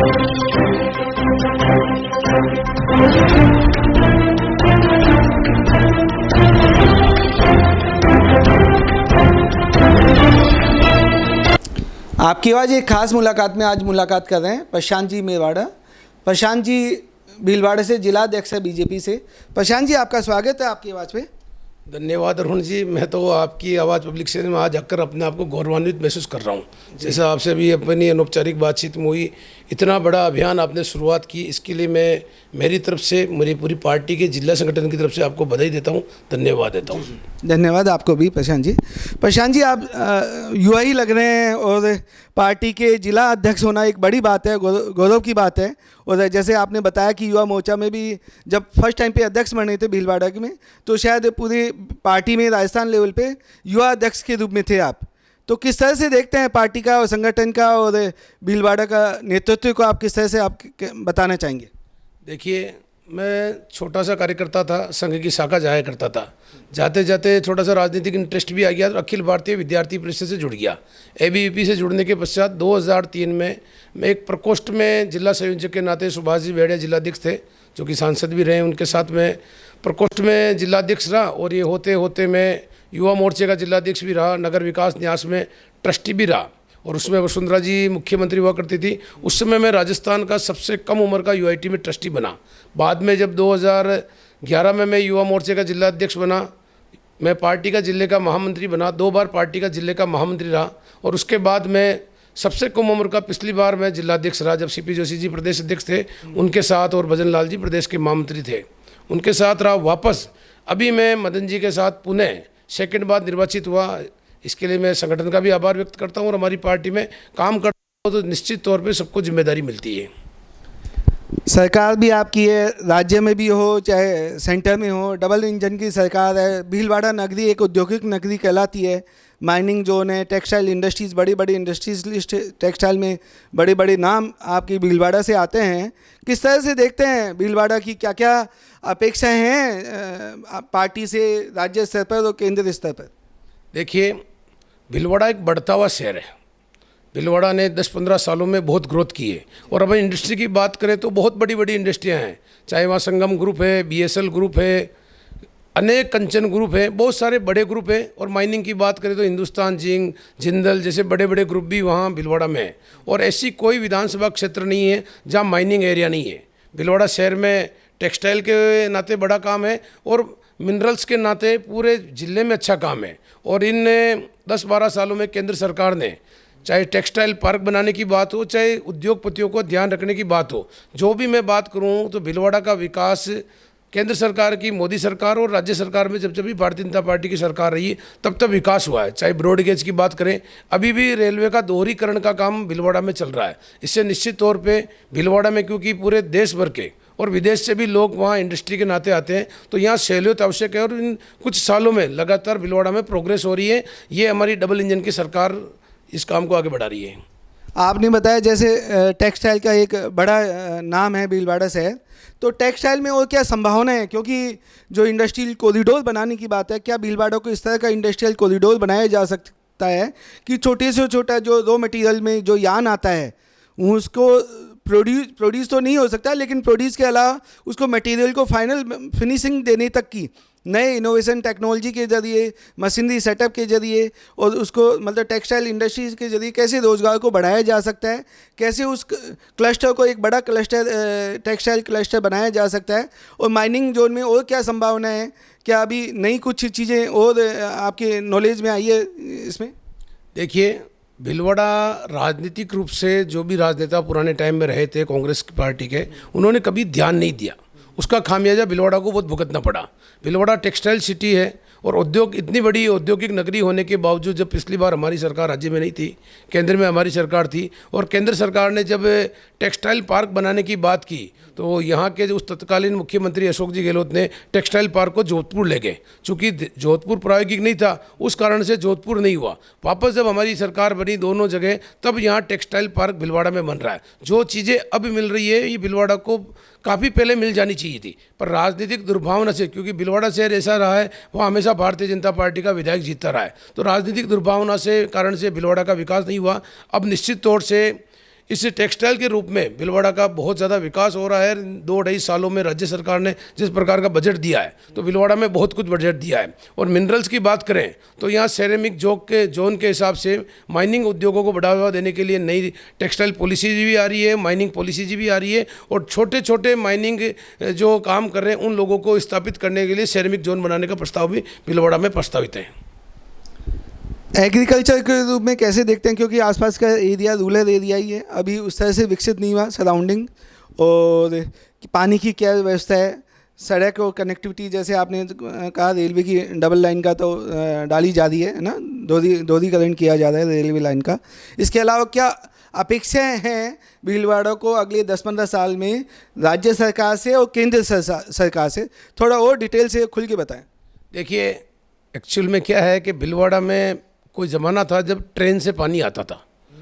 आपकी आवाज़ एक खास मुलाकात में आज मुलाकात कर रहे हैं प्रशांत जी मेवाड़ा। प्रशांत जी भीलवाड़ा से जिला अध्यक्ष है बीजेपी से। प्रशांत जी आपका स्वागत है आपकी आवाज़ पे। धन्यवाद अरुण जी। मैं तो आपकी आवाज़ पब्लिक से में आज आकर अपने आप को गौरवान्वित महसूस कर रहा हूँ। जैसे आपसे भी अपनी अनौपचारिक बातचीत में हुई, इतना बड़ा अभियान आपने शुरुआत की, इसके लिए मैं मेरी तरफ से, मेरी पूरी पार्टी के जिला संगठन की तरफ से आपको बधाई देता हूँ, धन्यवाद देता हूँ। धन्यवाद आपको भी प्रशांत जी। प्रशांत जी आप युवा ही लग रहे हैं और पार्टी के जिला अध्यक्ष होना एक बड़ी बात है, गौरव की बात है। और जैसे आपने बताया कि युवा मोर्चा में भी जब फर्स्ट टाइम पे अध्यक्ष बने थे भीलवाड़ा में, तो शायद पूरी पार्टी में राजस्थान लेवल पे युवा अध्यक्ष के रूप में थे आप। तो किस तरह से देखते हैं पार्टी का और संगठन का और भीलवाड़ा का नेतृत्व को, आप किस तरह से आप बताना चाहेंगे? देखिए, मैं छोटा सा कार्यकर्ता था, संघ की शाखा जाया करता था। जाते जाते थोड़ा सा राजनीतिक इंटरेस्ट भी आ गया और अखिल भारतीय विद्यार्थी परिषद से जुड़ गया। एबीवीपी से जुड़ने के पश्चात 2003 में मैं एक प्रकोष्ठ में जिला संयोजक के नाते, सुभाष जी भेड़िया जिलाध्यक्ष थे जो कि सांसद भी रहे, उनके साथ में प्रकोष्ठ में जिलाध्यक्ष रहा। और ये होते होते मैं युवा मोर्चे का जिलाध्यक्ष भी रहा, नगर विकास न्यास में ट्रस्टी भी रहा। और उसमें वसुंधरा जी मुख्यमंत्री हुआ करती थी। उस समय मैं राजस्थान का सबसे कम उम्र का यूआईटी में ट्रस्टी बना। बाद में जब 2011 में मैं युवा मोर्चे का जिला अध्यक्ष बना, मैं पार्टी का जिले का महामंत्री बना, 2 बार पार्टी का जिले का महामंत्री रहा। और उसके बाद मैं सबसे कम उम्र का पिछली बार मैं जिलाध्यक्ष रहा, जब सीपी जोशी जी प्रदेश अध्यक्ष थे उनके साथ, और भजन लाल जी प्रदेश के महामंत्री थे, उनके साथ रहा। वापस अभी मैं मदन जी के साथ पुनः सेकंड बार निर्वाचित हुआ। इसके लिए मैं संगठन का भी आभार व्यक्त करता हूँ। और हमारी पार्टी में काम करता हूँ तो निश्चित तौर पे सबको जिम्मेदारी मिलती है। सरकार भी आपकी है, राज्य में भी हो चाहे सेंटर में हो, डबल इंजन की सरकार है। भीलवाड़ा नगरी एक औद्योगिक नगरी कहलाती है। माइनिंग जोन है, टेक्सटाइल इंडस्ट्रीज़, बड़ी बड़ी इंडस्ट्रीज लिस्ट, टेक्सटाइल में बड़े बड़े नाम आपकी भीलवाड़ा से आते हैं। किस तरह से देखते हैं भीलवाड़ा की, क्या क्या अपेक्षाएं हैं पार्टी से राज्य स्तर पर और केंद्र स्तर पर? देखिए, भीलवाड़ा एक बढ़ता हुआ शहर है। भीलवाड़ा ने 10-15 सालों में बहुत ग्रोथ की है। और अब इंडस्ट्री की बात करें तो बहुत बड़ी बड़ी इंडस्ट्रियां हैं, चाहे वहाँ संगम ग्रुप है, बीएसएल ग्रुप है, अनेक कंचन ग्रुप है, बहुत सारे बड़े ग्रुप है। और माइनिंग की बात करें तो हिंदुस्तान जिंक, जिंदल जैसे बड़े बड़े ग्रुप भी वहाँ भीलवाड़ा में है। और ऐसी कोई विधानसभा क्षेत्र नहीं है जहाँ माइनिंग एरिया नहीं है। भीलवाड़ा शहर में टेक्सटाइल के नाते बड़ा काम है और मिनरल्स के नाते पूरे जिले में अच्छा काम है। और इन 10-12 सालों में केंद्र सरकार ने, चाहे टेक्सटाइल पार्क बनाने की बात हो, चाहे उद्योगपतियों को ध्यान रखने की बात हो, जो भी मैं बात करूं तो भीलवाड़ा का विकास केंद्र सरकार की, मोदी सरकार और राज्य सरकार में जब जब भी भारतीय जनता पार्टी की सरकार रही तब तब विकास हुआ है। चाहे ब्रॉड गेज की बात करें, अभी भी रेलवे का दोहरीकरण का काम भीलवाड़ा में चल रहा है। इससे निश्चित तौर पे भीलवाड़ा में, क्योंकि पूरे देश भर के और विदेश से भी लोग वहाँ इंडस्ट्री के नाते आते हैं, तो यहाँ सहूलियत आवश्यक है। और इन कुछ सालों में लगातार भीलवाड़ा में प्रोग्रेस हो रही है। ये हमारी डबल इंजन की सरकार इस काम को आगे बढ़ा रही है। आपने बताया जैसे टेक्सटाइल का एक बड़ा नाम है भीलवाड़ा शहर, तो टेक्सटाइल में और क्या संभावना है? क्योंकि जो इंडस्ट्रियल कॉरिडोर बनाने की बात है, क्या भीलवाड़ा को इस तरह का इंडस्ट्रियल कॉरिडोर बनाया जा सकता है कि छोटे से छोटा जो रॉ मटेरियल में जो यान आता है उसको प्रोड्यूस तो नहीं हो सकता, लेकिन प्रोड्यूस के अलावा उसको मटेरियल को फाइनल फिनिशिंग देने तक की नए इनोवेशन टेक्नोलॉजी के जरिए, मशीनरी सेटअप के जरिए और उसको मतलब टेक्सटाइल इंडस्ट्रीज़ के जरिए कैसे रोज़गार को बढ़ाया जा सकता है, कैसे उस क्लस्टर को एक बड़ा क्लस्टर, टेक्सटाइल क्लस्टर बनाया जा सकता है। और माइनिंग जोन में और क्या संभावना है? क्या अभी नई कुछ चीज़ें और आपके नॉलेज में आई है इसमें? देखिए, भीलवाड़ा राजनीतिक रूप से जो भी राजनेता पुराने टाइम में रहे थे कांग्रेस पार्टी के, उन्होंने कभी ध्यान नहीं दिया। उसका खामियाजा भीलवाड़ा को बहुत भुगतना पड़ा। भीलवाड़ा टेक्सटाइल सिटी है और उद्योग, इतनी बड़ी औद्योगिक नगरी होने के बावजूद, जब पिछली बार हमारी सरकार राज्य में नहीं थी, केंद्र में हमारी सरकार थी, और केंद्र सरकार ने जब टेक्सटाइल पार्क बनाने की बात की तो यहाँ के जो उस तत्कालीन मुख्यमंत्री अशोक जी गहलोत ने टेक्सटाइल पार्क को जोधपुर ले गए। चूँकि जोधपुर प्रायोगिक नहीं था, उस कारण से जोधपुर नहीं हुआ। वापस जब हमारी सरकार बनी दोनों जगह, तब यहाँ टेक्सटाइल पार्क भीलवाड़ा में बन रहा है। जो चीज़ें अब मिल रही है ये भीलवाड़ा को काफ़ी पहले मिल जानी चाहिए थी, पर राजनीतिक दुर्भावना से, क्योंकि भीलवाड़ा शहर ऐसा रहा है वहाँ हमेशा भारतीय जनता पार्टी का विधायक जीतता रहा है, तो राजनीतिक दुर्भावना से कारण से भीलवाड़ा का विकास नहीं हुआ। अब निश्चित तौर से इस टेक्सटाइल के रूप में भीलवाड़ा का बहुत ज़्यादा विकास हो रहा है। 2-2.5 सालों में राज्य सरकार ने जिस प्रकार का बजट दिया है तो भीलवाड़ा में बहुत कुछ बजट दिया है। और मिनरल्स की बात करें तो यहाँ सेरेमिक जोन के हिसाब से माइनिंग उद्योगों को बढ़ावा देने के लिए नई टेक्सटाइल पॉलिसी भी आ रही है, माइनिंग पॉलिसी भी आ रही है। और छोटे छोटे माइनिंग जो काम कर रहे हैं उन लोगों को स्थापित करने के लिए सेरेमिक जोन बनाने का प्रस्ताव भी भीलवाड़ा में प्रस्तावित है। एग्रीकल्चर के रूप में कैसे देखते हैं, क्योंकि आसपास का एरिया रूरल एरिया ही है, अभी उस तरह से विकसित नहीं हुआ सराउंडिंग, और पानी की क्या व्यवस्था है, सड़क और कनेक्टिविटी जैसे आपने कहा रेलवे की डबल लाइन का तो डाली जा रही है ना, दोहरीकरण किया जा रहा है रेलवे लाइन का। इसके अलावा क्या अपेक्षाएं हैं भीलवाड़ा को अगले 10-15 साल में राज्य सरकार से और केंद्र सरकार से, थोड़ा और डिटेल से खुल के बताएं। देखिए एक्चुअल में क्या है कि भीलवाड़ा में कोई ज़माना था जब ट्रेन से पानी आता था,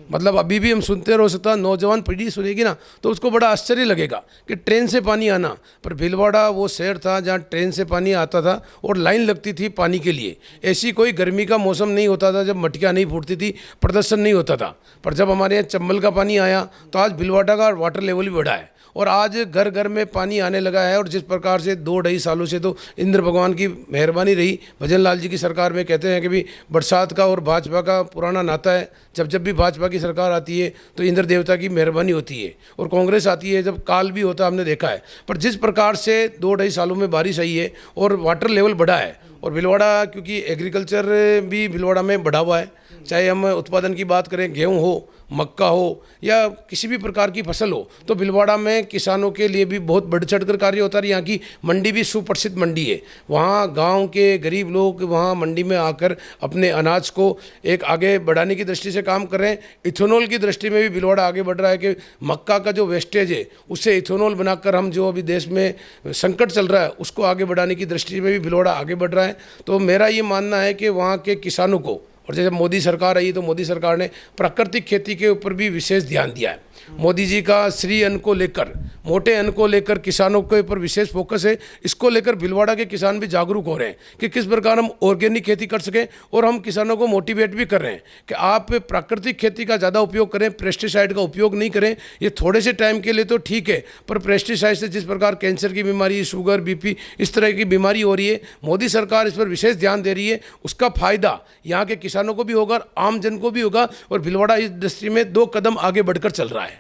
मतलब अभी भी हम सुनते रहो सकता, नौजवान पीढ़ी सुनेगी ना तो उसको बड़ा आश्चर्य लगेगा कि ट्रेन से पानी आना, पर भीलवाड़ा वो शहर था जहाँ ट्रेन से पानी आता था और लाइन लगती थी पानी के लिए। ऐसी कोई गर्मी का मौसम नहीं होता था जब मटकियाँ नहीं फूटती थी, प्रदर्शन नहीं होता था। पर जब हमारे यहाँ चंबल का पानी आया तो आज भीलवाड़ा का वाटर लेवल भी बढ़ा है और आज घर घर में पानी आने लगा है। और जिस प्रकार से 2-2.5 सालों से तो इंद्र भगवान की मेहरबानी रही, भजन लाल जी की सरकार में कहते हैं कि भी बरसात का और भाजपा का पुराना नाता है, जब भी भाजपा की सरकार आती है तो इंद्र देवता की मेहरबानी होती है, और कांग्रेस आती है जब काल भी होता है, हमने देखा है। पर जिस प्रकार से 2-2.5 सालों में बारिश आई है और वाटर लेवल बढ़ा है, और भीलवाड़ा क्योंकि एग्रीकल्चर भी भीलवाड़ा में बढ़ा हुआ है, चाहे हम उत्पादन की बात करें, गेहूँ हो, मक्का हो या किसी भी प्रकार की फसल हो, तो भीलवाड़ा में किसानों के लिए भी बहुत बढ़ चढ़ कर कार्य होता है। यहाँ की मंडी भी सुप्रसिद्ध मंडी है, वहाँ गांव के गरीब लोग वहाँ मंडी में आकर अपने अनाज को एक आगे बढ़ाने की दृष्टि से काम कर रहे हैं। इथेनॉल की दृष्टि में भी भीलवाड़ा आगे बढ़ रहा है कि मक्का का जो वेस्टेज है उससे इथेनॉल बनाकर हम जो अभी देश में संकट चल रहा है उसको आगे बढ़ाने की दृष्टि में भी भीलवाड़ा आगे बढ़ रहा है। तो मेरा ये मानना है कि वहाँ के किसानों को, और जैसे मोदी सरकार आई तो मोदी सरकार ने प्राकृतिक खेती के ऊपर भी विशेष ध्यान दिया है। मोदी जी का श्री अन्न को लेकर, मोटे अन्न को लेकर किसानों के ऊपर विशेष फोकस है। इसको लेकर भीलवाड़ा के किसान भी जागरूक हो रहे हैं कि किस प्रकार हम ऑर्गेनिक खेती कर सकें, और हम किसानों को मोटिवेट भी कर रहे हैं कि आप प्राकृतिक खेती का ज़्यादा उपयोग करें, पेस्टिसाइड का उपयोग नहीं करें। ये थोड़े से टाइम के लिए तो ठीक है, पर पेस्टिसाइड से जिस प्रकार कैंसर की बीमारी, शुगर, बीपी इस तरह की बीमारी हो रही है, मोदी सरकार इस पर विशेष ध्यान दे रही है। उसका फायदा यहाँ के किसानों को भी होगा, आम जन को भी होगा, और भीलवाड़ा इस दृष्टि में 2 कदम आगे बढ़कर चल रहा है।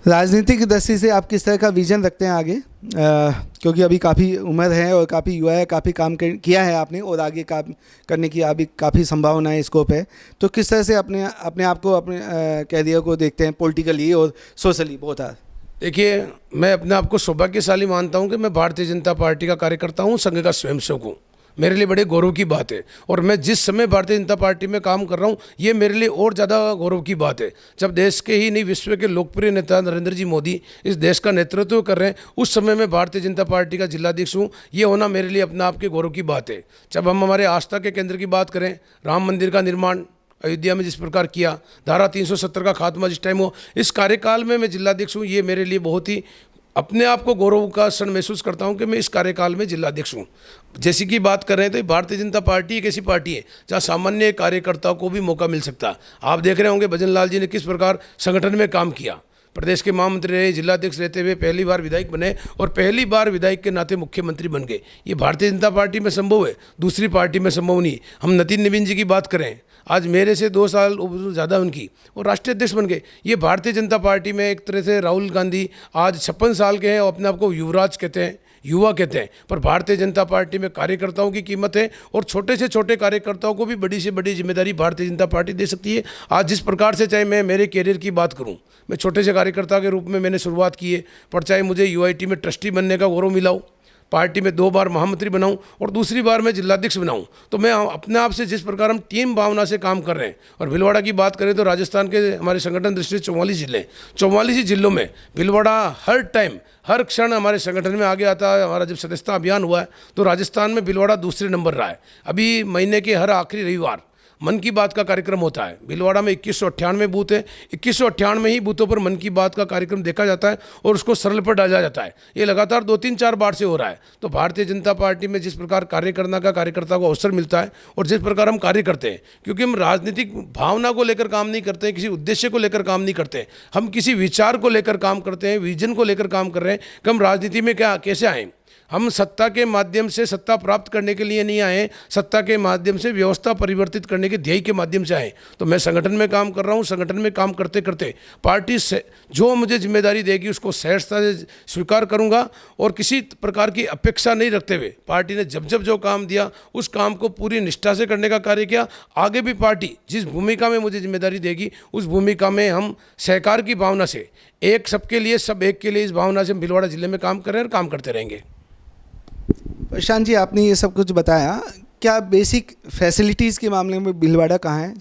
राजनीतिक दृष्टि से आप किस तरह का विजन रखते हैं आगे, क्योंकि अभी काफ़ी उम्र है और काफ़ी युवा है, काफ़ी काम किया है आपने और आगे काम करने की अभी काफ़ी संभावनाएं, स्कोप है, तो किस तरह से अपने आप को, अपने कैरियर को देखते हैं पॉलिटिकली और सोशली बहुत? देखिए मैं अपने आप को सौभाग्यशाली मानता हूँ कि मैं भारतीय जनता पार्टी का कार्यकर्ता हूँ, संघ का स्वयंसेवक हूँ। मेरे लिए बड़े गौरव की बात है, और मैं जिस समय भारतीय जनता पार्टी में काम कर रहा हूँ ये मेरे लिए और ज़्यादा गौरव की बात है। जब देश के ही नहीं विश्व के लोकप्रिय नेता नरेंद्र जी मोदी इस देश का नेतृत्व कर रहे हैं, उस समय मैं भारतीय जनता पार्टी का जिलाध्यक्ष हूँ, ये होना मेरे लिए अपने आप के गौरव की बात है। जब हम हमारे आस्था के केंद्र की बात करें, राम मंदिर का निर्माण अयोध्या में जिस प्रकार किया, धारा 370 का खात्मा जिस टाइम हो, इस कार्यकाल में मैं जिलाध्यक्ष हूँ, ये मेरे लिए बहुत ही अपने आप को गौरव का क्षण महसूस करता हूं कि मैं इस कार्यकाल में जिलाध्यक्ष हूं। जैसी की बात कर रहे हैं तो भारतीय जनता पार्टी एक ऐसी पार्टी है जहां सामान्य कार्यकर्ताओं को भी मौका मिल सकता है। आप देख रहे होंगे भजन लाल जी ने किस प्रकार संगठन में काम किया, प्रदेश के महामंत्री रहे, जिलाध्यक्ष रहते हुए पहली बार विधायक बने और पहली बार विधायक के नाते मुख्यमंत्री बन गए। ये भारतीय जनता पार्टी में संभव है, दूसरी पार्टी में संभव नहीं। हम नितिन नवीन जी की बात करें, आज मेरे से 2 साल ज़्यादा उनकी, और राष्ट्रीय अध्यक्ष बन गए। ये भारतीय जनता पार्टी में एक तरह से राहुल गांधी आज 56 साल के हैं और अपने आप को युवराज कहते हैं, युवा कहते हैं, पर भारतीय जनता पार्टी में कार्यकर्ताओं की कीमत है, और छोटे से छोटे कार्यकर्ताओं को भी बड़ी से बड़ी जिम्मेदारी भारतीय जनता पार्टी दे सकती है। आज जिस प्रकार से, चाहे मैं मेरे कैरियर की बात करूं, मैं छोटे से कार्यकर्ता के रूप में मैंने शुरुआत की है, पर चाहे मुझे यूआईटी में ट्रस्टी बनने का गौरव मिला हो, पार्टी में 2 बार महामंत्री बनाऊं और दूसरी बार मैं जिलाध्यक्ष बनाऊं, तो मैं अपने आप से जिस प्रकार हम टीम भावना से काम कर रहे हैं। और भीलवाड़ा की बात करें तो राजस्थान के हमारे संगठन दृष्टि से 44 जिले, 44 जिलों में भीलवाड़ा हर टाइम, हर क्षण हमारे संगठन में आगे आता है। हमारा जब सदस्यता अभियान हुआ है तो राजस्थान में भीलवाड़ा दूसरे नंबर रहा है। अभी महीने के हर आखिरी रविवार मन की बात का कार्यक्रम होता है। भीलवाड़ा में 2198 बूथ है, 2198 ही बूथों पर मन की बात का कार्यक्रम देखा जाता है और उसको सरल पर डाला जाता है। ये लगातार 2-3-4 बार से हो रहा है। तो भारतीय जनता पार्टी में जिस प्रकार कार्य करने का कार्यकर्ता को अवसर मिलता है और जिस प्रकार हम कार्य करते हैं, क्योंकि हम राजनीतिक भावना को लेकर काम नहीं करते हैं, किसी उद्देश्य को लेकर काम नहीं करते हैं, हम किसी विचार को लेकर काम करते हैं, विजन को लेकर काम कर रहे हैं कि हम राजनीति में क्या कैसे आए। हम सत्ता के माध्यम से सत्ता प्राप्त करने के लिए नहीं आए, सत्ता के माध्यम से व्यवस्था परिवर्तित करने के ध्येय के माध्यम से आए। तो मैं संगठन में काम कर रहा हूँ, संगठन में काम करते करते पार्टी से जो मुझे जिम्मेदारी देगी उसको सहजता से स्वीकार करूँगा और किसी प्रकार की अपेक्षा नहीं रखते हुए पार्टी ने जब जब जो काम दिया उस काम को पूरी निष्ठा से करने का कार्य किया। आगे भी पार्टी जिस भूमिका में मुझे जिम्मेदारी देगी उस भूमिका में हम सहकार की भावना से, एक सबके लिए सब एक के लिए, इस भावना से भीलवाड़ा जिले में काम कर रहे हैं और काम करते रहेंगे। प्रशांत जी, आपने ये सब कुछ बताया, क्या बेसिक फैसिलिटीज़ के मामले में भीलवाड़ा कहाँ है?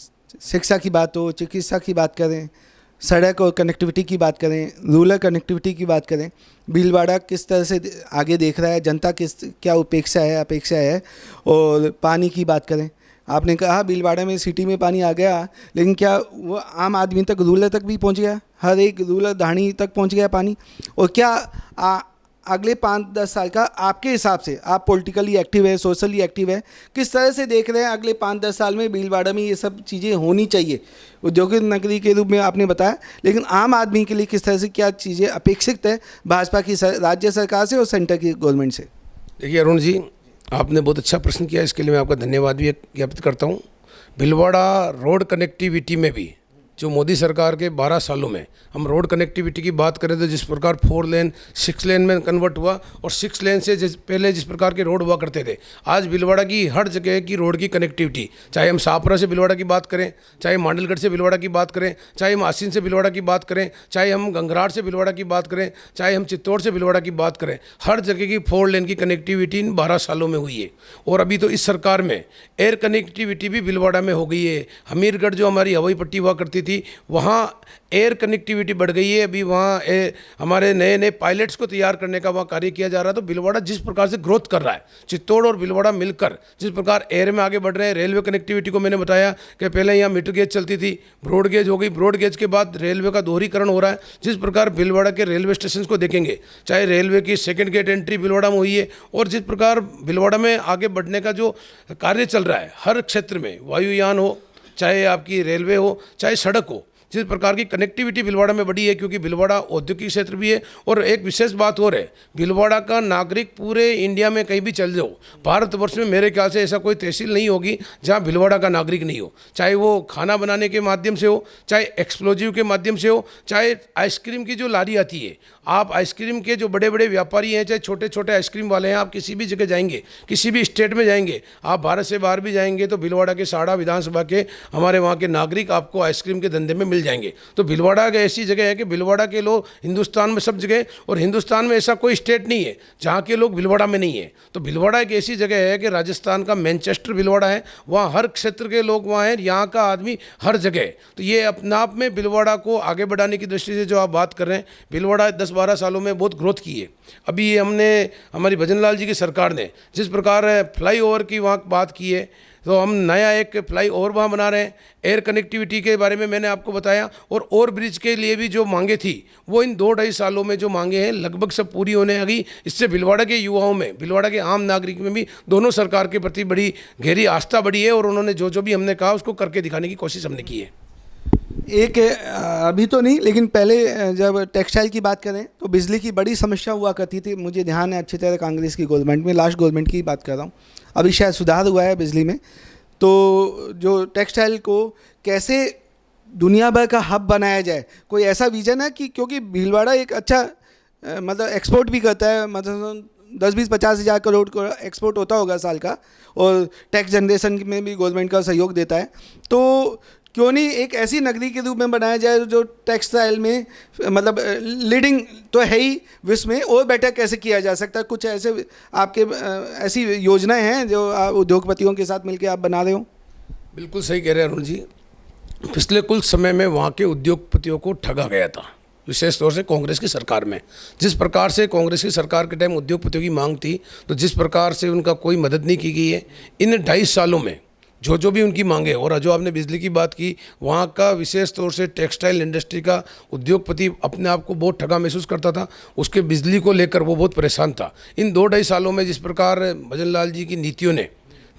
शिक्षा की बात हो, चिकित्सा की बात करें, सड़क और कनेक्टिविटी की बात करें, रूरल कनेक्टिविटी की बात करें, भीलवाड़ा किस तरह से आगे देख रहा है, जनता क्या अपेक्षा है, और पानी की बात करें। आपने कहा भीलवाड़ा में सिटी में पानी आ गया, लेकिन क्या वो आम आदमी तक, रूरल तक भी पहुंच गया? हर एक रूरल धाणी तक पहुंच गया पानी? और क्या अगले 5-10 साल का आपके हिसाब से, आप पॉलिटिकली एक्टिव है, सोशली एक्टिव है, किस तरह से देख रहे हैं अगले 5-10 साल में भीलवाड़ा में ये सब चीज़ें होनी चाहिए? औद्योगिक नगरी के रूप में आपने बताया, लेकिन आम आदमी के लिए किस तरह से क्या चीज़ें अपेक्षित है भाजपा की राज्य सरकार से और सेंटर की गवर्नमेंट से? देखिए अरुण जी, आपने बहुत अच्छा प्रश्न किया, इसके लिए मैं आपका धन्यवाद भी ज्ञापित करता हूँ। भीलवाड़ा रोड कनेक्टिविटी में भी जो मोदी सरकार के 12 सालों में हम रोड कनेक्टिविटी की बात करें तो जिस प्रकार 4 लेन 6 लेन में कन्वर्ट हुआ और 6 लेन से पहले जिस प्रकार के रोड हुआ करते थे, आज भीलवाड़ा की हर जगह की रोड की कनेक्टिविटी, चाहे हम शाहपुरा से भीलवाड़ा की बात करें, चाहे मांडलगढ़ से भीलवाड़ा की बात करें, चाहे हम आसीन से भीलवाड़ा की बात करें, चाहे हम गंगरार से भीलवाड़ा की बात करें, चाहे हम चित्तौड़ से भीलवाड़ा की बात करें, हर जगह की 4 लेन की कनेक्टिविटी इन 12 सालों में हुई है। और अभी तो इस सरकार में एयर कनेक्टिविटी भी भीलवाड़ा में हो गई है। हमीरगढ़ जो हमारी हवाई पट्टी हुआ करती थी, वहाँ एयर कनेक्टिविटी बढ़ गई है। अभी वहाँ हमारे नए नए पायलट्स को तैयार करने का वहाँ कार्य किया जा रहा है। तो भीलवाड़ा जिस प्रकार से ग्रोथ कर रहा है, चित्तौड़ और भीलवाड़ा मिलकर जिस प्रकार एयर में आगे बढ़ रहे हैं। रेलवे कनेक्टिविटी को मैंने बताया कि पहले यहाँ मीटर गेज चलती थी, ब्रॉड गेज हो गई, ब्रॉड गेज के बाद रेलवे का दोहरीकरण हो रहा है। जिस प्रकार भीलवाड़ा के रेलवे स्टेशन को देखेंगे, चाहे रेलवे की सेकेंड गेट एंट्री भीलवाड़ा में हुई है, और जिस प्रकार भीलवाड़ा में आगे बढ़ने का जो कार्य चल रहा है हर क्षेत्र में, वायुयान हो, चाहे आपकी रेलवे हो, चाहे सड़क हो, जिस प्रकार की कनेक्टिविटी भीलवाड़ा में बढ़ी है, क्योंकि भीलवाड़ा औद्योगिक क्षेत्र भी है। और एक विशेष बात और है, भीलवाड़ा का नागरिक पूरे इंडिया में कहीं भी चल जाओ, भारतवर्ष में मेरे ख्याल से ऐसा कोई तहसील नहीं होगी जहां भीलवाड़ा का नागरिक नहीं हो, चाहे वो खाना बनाने के माध्यम से हो, चाहे एक्सप्लोजिव के माध्यम से हो, चाहे आइसक्रीम की जो लारी आती है, आप आइसक्रीम के जो बड़े बड़े व्यापारी हैं, चाहे छोटे छोटे आइसक्रीम वाले हैं, आप किसी भी जगह जाएंगे, किसी भी स्टेट में जाएंगे, आप भारत से बाहर भी जाएंगे, तो भीलवाड़ा के साड़ा विधानसभा के हमारे वहाँ के नागरिक आपको आइसक्रीम के धंधे में मिल जाएंगे। तो भीलवाड़ा एक ऐसी जगह है कि भीलवाड़ा के लोग हिंदुस्तान में सब जगह, और हिंदुस्तान में ऐसा कोई स्टेट नहीं है जहाँ के लोग भीलवाड़ा में नहीं है। तो भीलवाड़ा एक ऐसी जगह है कि राजस्थान का मैनचेस्टर भीलवाड़ा है, वहाँ हर क्षेत्र के लोग वहाँ हैं, यहाँ का आदमी हर जगह। तो ये अपने आप में भीलवाड़ा को आगे बढ़ाने की दृष्टि से जो आप बात कर रहे हैं, भीलवाड़ा 10-12 सालों में बहुत ग्रोथ की है। अभी ये हमने हमारी भजन लाल जी की सरकार ने जिस प्रकार फ्लाईओवर की वहाँ बात की है, तो हम नया एक फ्लाईओवर वहाँ बना रहे हैं। एयर कनेक्टिविटी के बारे में मैंने आपको बताया, और ओवर ब्रिज के लिए भी जो मांगे थी वो इन 2-2.5 सालों में जो मांगे हैं लगभग सब पूरी होने आ गई। इससे भीलवाड़ा के युवाओं में, भीलवाड़ा के आम नागरिक में भी दोनों सरकार के प्रति बड़ी गहरी आस्था बढ़ी है, और उन्होंने जो जो भी हमने कहा उसको करके दिखाने की कोशिश हमने की है। एक अभी तो नहीं, लेकिन पहले जब टेक्सटाइल की बात करें तो बिजली की बड़ी समस्या हुआ करती थी। मुझे ध्यान है अच्छी तरह कांग्रेस की गवर्नमेंट में, लास्ट गवर्नमेंट की बात कर रहा हूँ, अभी शायद सुधार हुआ है बिजली में। तो जो टेक्सटाइल को कैसे दुनिया भर का हब बनाया जाए, कोई ऐसा विजन है कि, क्योंकि भीलवाड़ा एक अच्छा मतलब एक्सपोर्ट भी करता है, मतलब 10-20-50 हज़ार करोड़ का एक्सपोर्ट होता होगा साल का, और टैक्स जनरेशन में भी गवर्नमेंट का सहयोग देता है। तो क्यों नहीं एक ऐसी नगरी के रूप में बनाया जाए जो टेक्सटाइल में मतलब लीडिंग तो है ही विश्व में, और बेटर कैसे किया जा सकता है? कुछ ऐसे आपके ऐसी योजनाएं हैं जो आप उद्योगपतियों के साथ मिलकर आप बना रहे हो? बिल्कुल सही कह रहे हैं अरुण जी। पिछले कुछ समय में वहाँ के उद्योगपतियों को ठगा गया था, विशेष तौर से कांग्रेस की सरकार में। जिस प्रकार से कांग्रेस की सरकार के टाइम उद्योगपतियों की मांग थी, तो जिस प्रकार से उनका कोई मदद नहीं की गई है, इन 2.5 सालों में जो जो भी उनकी मांगे। और जो आपने बिजली की बात की, वहाँ का विशेष तौर से टेक्सटाइल इंडस्ट्री का उद्योगपति अपने आप को बहुत ठगा महसूस करता था, उसके बिजली को लेकर वो बहुत परेशान था। इन 2-2.5 सालों में जिस प्रकार भजन लाल जी की नीतियों ने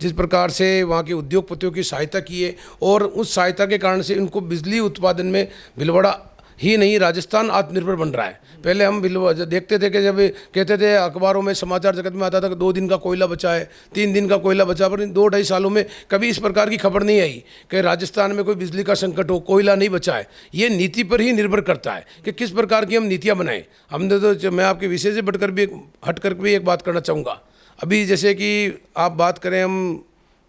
जिस प्रकार से वहाँ के उद्योगपतियों की सहायता की है, और उस सहायता के कारण से इनको बिजली उत्पादन में भीलवाड़ा ही नहीं राजस्थान आत्मनिर्भर बन रहा है। पहले हम देखते थे कि जब कहते थे अखबारों में समाचार जगत में आता था कि 2 दिन का कोयला बचा है, 3 दिन का कोयला बचा, पर इन 2-2.5 सालों में कभी इस प्रकार की खबर नहीं आई कि राजस्थान में कोई बिजली का संकट हो, कोयला नहीं बचा है। ये नीति पर ही निर्भर करता है कि किस प्रकार की हम नीतियाँ बनाएं। हमने तो, मैं आपके विषय से बढ़कर भी हट कर भी एक बात करना चाहूँगा। अभी जैसे कि आप बात करें, हम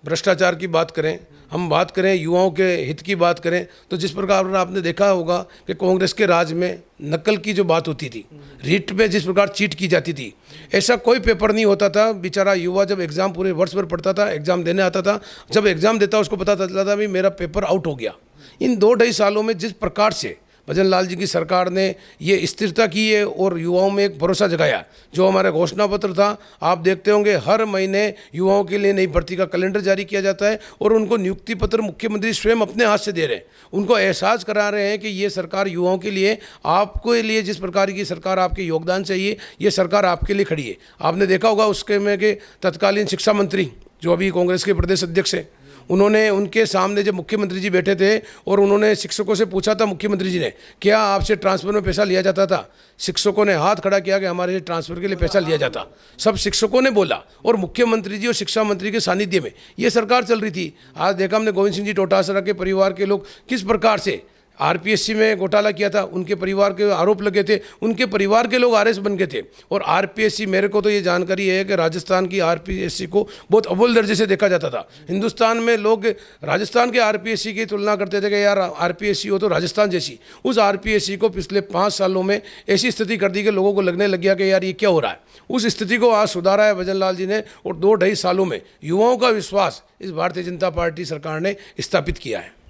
भ्रष्टाचार की बात करें, हम बात करें युवाओं के हित की बात करें, तो जिस प्रकार आपने देखा होगा कि कांग्रेस के राज में नकल की जो बात होती थी, रीट पे जिस प्रकार चीट की जाती थी, ऐसा कोई पेपर नहीं होता था। बेचारा युवा जब एग्ज़ाम पूरे वर्ष भर पढ़ता था, एग्ज़ाम देने आता था, जब एग्ज़ाम देता उसको पता चलता था भी मेरा पेपर आउट हो गया। इन 2-2.5 सालों में जिस प्रकार से भजन लाल जी की सरकार ने ये स्थिरता की है और युवाओं में एक भरोसा जगाया, जो हमारा घोषणा पत्र था, आप देखते होंगे हर महीने युवाओं के लिए नई भर्ती का कैलेंडर जारी किया जाता है और उनको नियुक्ति पत्र मुख्यमंत्री स्वयं अपने हाथ से दे रहे हैं। उनको एहसास करा रहे हैं कि ये सरकार युवाओं के लिए, आपके लिए जिस प्रकार की सरकार आपके योगदान चाहिए, ये सरकार आपके लिए खड़ी है। आपने देखा होगा उसके में कि तत्कालीन शिक्षा मंत्री जो अभी कांग्रेस के प्रदेश अध्यक्ष हैं, उन्होंने उनके सामने जब मुख्यमंत्री जी बैठे थे और उन्होंने शिक्षकों से पूछा था, मुख्यमंत्री जी ने, क्या आपसे ट्रांसफ़र में पैसा लिया जाता था? शिक्षकों ने हाथ खड़ा किया कि हमारे ट्रांसफ़र के लिए पैसा लिया जाता। सब शिक्षकों ने बोला और मुख्यमंत्री जी और शिक्षा मंत्री के सानिध्य में ये सरकार चल रही थी। आज देखा हमने गोविंद सिंह जी डोटासरा के परिवार के लोग किस प्रकार से आरपीएससी में घोटाला किया था, उनके परिवार के आरोप लगे थे, उनके परिवार के लोग आरएस बन गए थे। और आरपीएससी, मेरे को तो ये जानकारी है कि राजस्थान की आरपीएससी को बहुत अव्वल दर्जे से देखा जाता था। हिंदुस्तान में लोग राजस्थान के आरपीएससी की तुलना करते थे कि यार आरपीएससी हो तो राजस्थान जैसी। उस आरपीएससी को पिछले 5 सालों में ऐसी स्थिति कर दी कि लोगों को लगने लग गया कि यार ये क्या हो रहा है। उस स्थिति को आज सुधारा है भजन लाल जी ने, और 2-2.5 सालों में युवाओं का विश्वास इस भारतीय जनता पार्टी सरकार ने स्थापित किया है।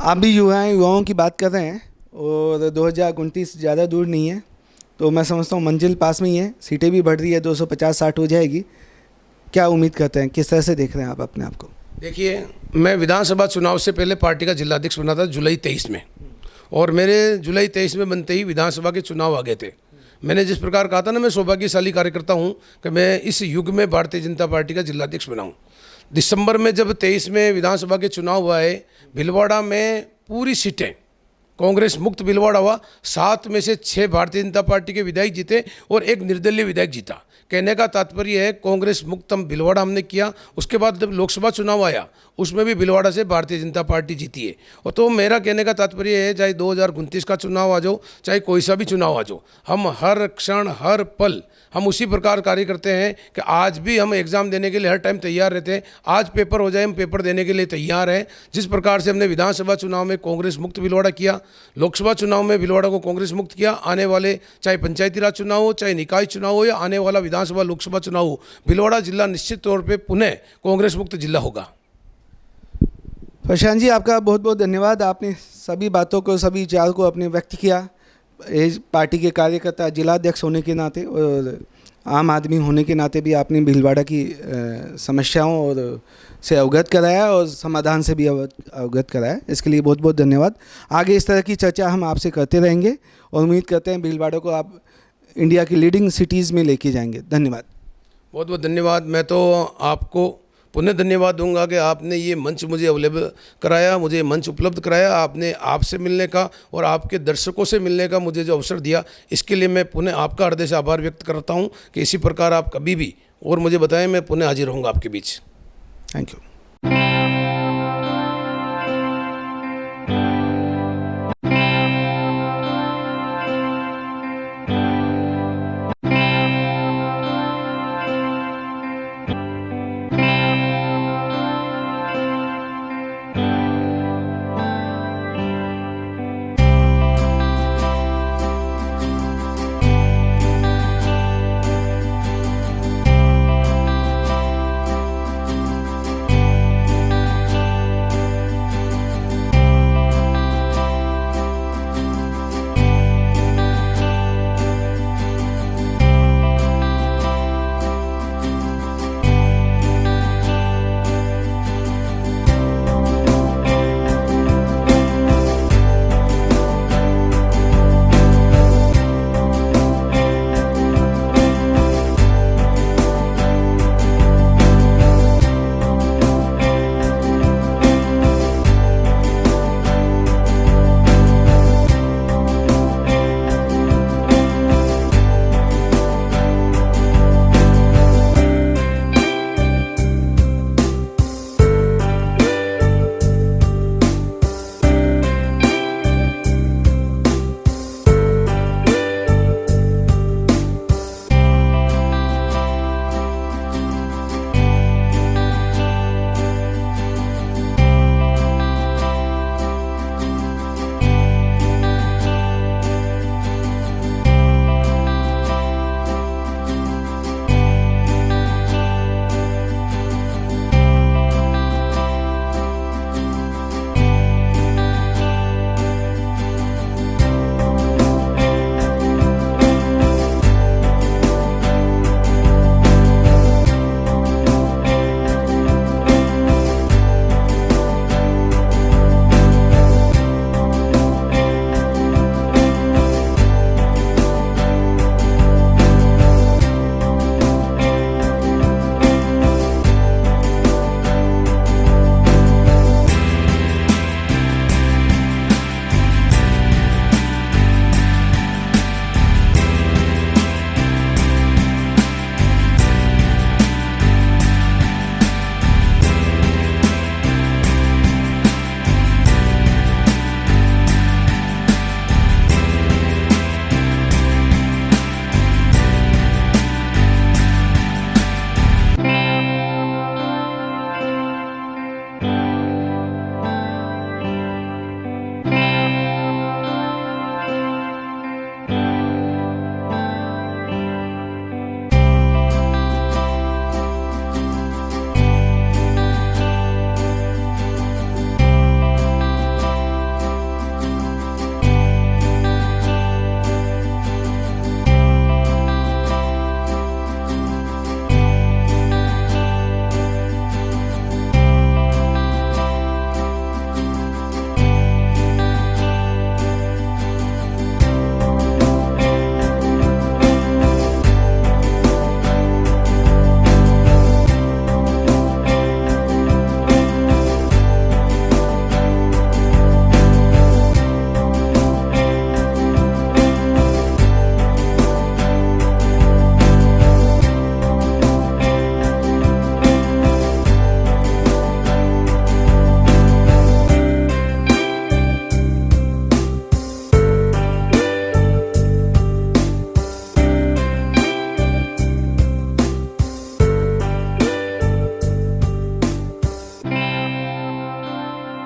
आप भी युवाओं की बात कर रहे हैं और 2029 ज़्यादा दूर नहीं है, तो मैं समझता हूँ मंजिल पास में ही है, सीटें भी बढ़ रही है, 250-60 हो जाएगी। क्या उम्मीद करते हैं, किस तरह से देख रहे हैं आप अपने आप को? देखिए, मैं विधानसभा चुनाव से पहले पार्टी का जिलाध्यक्ष बना था जुलाई 23 में, और मेरे जुलाई 23 में बनते ही विधानसभा के चुनाव आ गए थे। मैंने जिस प्रकार कहा था ना, मैं सौभाग्यशाली कार्यकर्ता हूँ कि मैं इस युग में भारतीय जनता पार्टी का जिलाध्यक्ष बनाऊँ। दिसंबर में जब 23 में विधानसभा के चुनाव हुआ है, भीलवाड़ा में पूरी सीटें कांग्रेस मुक्त भीलवाड़ा हुआ। 7 में से 6 भारतीय जनता पार्टी के विधायक जीते और 1 निर्दलीय विधायक जीता। कहने का तात्पर्य है कांग्रेस मुक्त भीलवाड़ा हमने किया। उसके बाद जब लोकसभा चुनाव आया उसमें भी भीलवाड़ा से भारतीय जनता पार्टी जीती है। और तो मेरा कहने का तात्पर्य है, चाहे 2029 का चुनाव आ जाओ, चाहे कोई सा भी चुनाव आ जाओ, हम हर क्षण हर पल हम उसी प्रकार कार्य करते हैं कि आज भी हम एग्ज़ाम देने के लिए हर टाइम तैयार रहते हैं। आज पेपर हो जाए, हम पेपर देने के लिए तैयार हैं। जिस प्रकार से हमने विधानसभा चुनाव में कांग्रेस मुक्त भीलवाड़ा किया, लोकसभा चुनाव में भीलवाड़ा को कांग्रेस मुक्त किया, आने वाले चाहे पंचायती राज चुनाव हो, चाहे निकाय चुनाव हो, या आने वाला विधानसभा लोकसभा चुनाव हो, भीलवाड़ा जिला निश्चित तौर पर पुनः कांग्रेस मुक्त जिला होगा। प्रशांत जी, आपका बहुत बहुत धन्यवाद। आपने सभी बातों को, सभी विचार को अपने व्यक्त किया। इस पार्टी के कार्यकर्ता, जिलाध्यक्ष होने के नाते और आम आदमी होने के नाते भी आपने भीलवाड़ा की समस्याओं और से अवगत कराया और समाधान से भी अवगत कराया। इसके लिए बहुत बहुत धन्यवाद। आगे इस तरह की चर्चा हम आपसे करते रहेंगे और उम्मीद करते हैं भीलवाड़ा को आप इंडिया की लीडिंग सिटीज़ में लेके जाएंगे। धन्यवाद। बहुत बहुत धन्यवाद। मैं तो आपको पुनः धन्यवाद दूंगा कि आपने ये मंच मुझे अवेलेबल कराया, मुझे मंच उपलब्ध कराया। आपने आपसे मिलने का और आपके दर्शकों से मिलने का मुझे जो अवसर दिया, इसके लिए मैं पुनः आपका हृदय से आभार व्यक्त करता हूं कि इसी प्रकार आप कभी भी और मुझे बताएं, मैं पुनः हाजिर रहूंगा आपके बीच। Thank you.